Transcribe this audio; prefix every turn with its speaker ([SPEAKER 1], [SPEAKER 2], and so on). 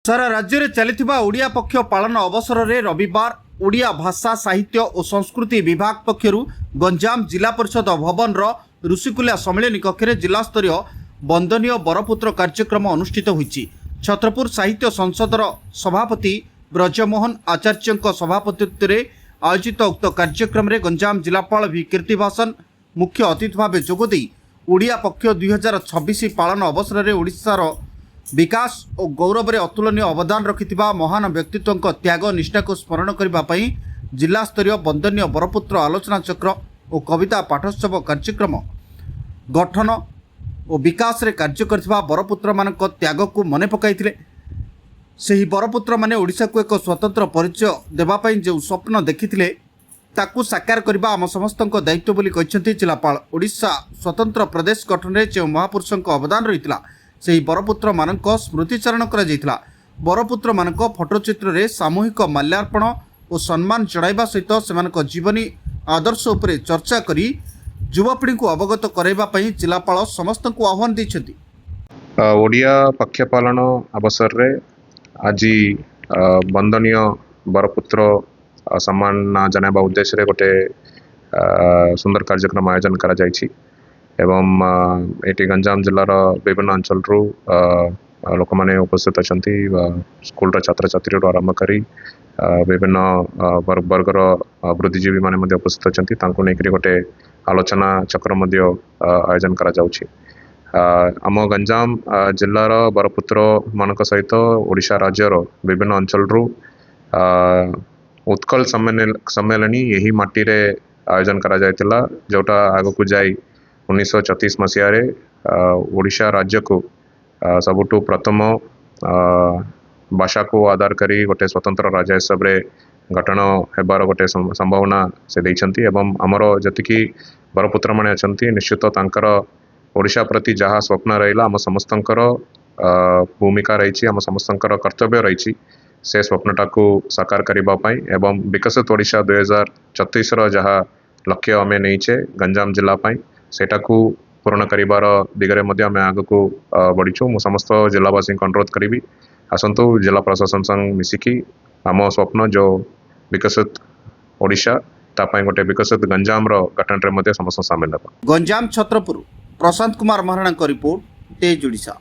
[SPEAKER 1] सारा राज्य में चलता ओडिया पक्ष पालन अवसर में रविवार ओडिया भाषा साहित्य और संस्कृति विभाग पक्षर गंजाम जिला परिषद भवन ऋषिकुलिया सम्मेलन कक्ष जिला स्तरीय वंदनीय बरपुत्र कार्यक्रम अनुष्ठित होईछि। छत्रपुर साहित्य संसदर सभापति ब्रजमोहन आचार्य सभापतित्व में आयोजित उक्त कार्यक्रम में गंजाम जिलापाल भी कीर्तिभाषण मुख्य अतिथि भाव जोगदे ओडिया पक्ष 2026 पालन अवसर में ओडिशार विकास और गौरव में अतुलनीय अवदान रखिथिबा महान व्यक्तित्व त्याग निष्ठा को स्मरण करने जिला स्तरीय वंदनीय बरपुत्र आलोचना चक्र और कविता पाठोत्सव कार्यक्रम गठन और विकास रे कार्य करथिबा बरपुत्र मानक त्याग को मने पकाइथिले। सही बरपुत्र माने ओडिशा को एक स्वतंत्र परिचय देवाई जो स्वप्न देखिथिले ताकू साकार करबा आम समस्तक दायित्व बोली कहिसेंति जिलापाल। ओडिशा स्वतंत्र प्रदेश गठन में जो महापुरुषों अवदान रहितला सही बरपुत्र मानक स्मृतिचारण करा जायतिला। बरपुत्र मानक फोटोचित्र रे सामूहिक माल्यार्पण और सम्मान चढ़ाइबा सहित सेमानक जीवनी आदर्श उपरे चर्चा करी युवापीढ़ी को अवगत कराइबा पई जिलापाल समस्त को आह्वान दैछथि।
[SPEAKER 2] ओडिया पक्ष पालन अवसर रे आज वंदनीय बरपुत्र सम्मान जनाइबा उद्देश्य रे गोटे सुंदर कार्यक्रम आयोजन करा जायछि एवं एटी गंजाम जिलार विभिन्न अंचल लोक मैंने उपस्थित अच्छा स्कूल छात्र छात्री आरंभ करी विभिन्न वर्गर बुद्धिजीवी मैंने उपस्थित अच्छा गोटे आलोचना चक्र आयोजन करा जाउछि। आम गंजाम जिलार बरपुत्र मानक सहित ओडिशा राज्यर विभिन्न अंचल उत्कल सम्मेलनी यही माटी रे आयोजन करा जायतिला जोटा आगकू जाई 1936 मसीह ओडिशा राज्य को सबुठु प्रथम भाषा को आधार करी गोटे स्वतंत्र राज्य हिसाब रे गठन हेबार गोटे संभावना से देइछंती एवं हमर जतिकी बरपुत्र माने अछंती निश्चित तांकर ओडिशा प्रति जहाँ स्वप्न रहिला हम समस्तंकर भूमिका रही आम समस्तंकर कर्तव्य रही से स्वप्नटा को साकार करिबा पई एवं विकसित ओडिशा 2036 जहाँ लक्ष्य आम नहींचे गंजाम जिला पई सेटा को पूर्ण करिबार दिगरे मध्ये आम आगको बढ़ीचु। मु समस्त जिलावासी को अनुरोध करी आसतु जिला प्रशासन संग मिसिकी आम स्वप्न जो विकसित ओडिशा तापाई गोटे विकसित गंजाम गठन रे मध्ये समस्त सामिल हेबा।
[SPEAKER 1] गंजाम छत्रपुर प्रशांत कुमार महाराणा रिपोर्ट तेज ओडिशा।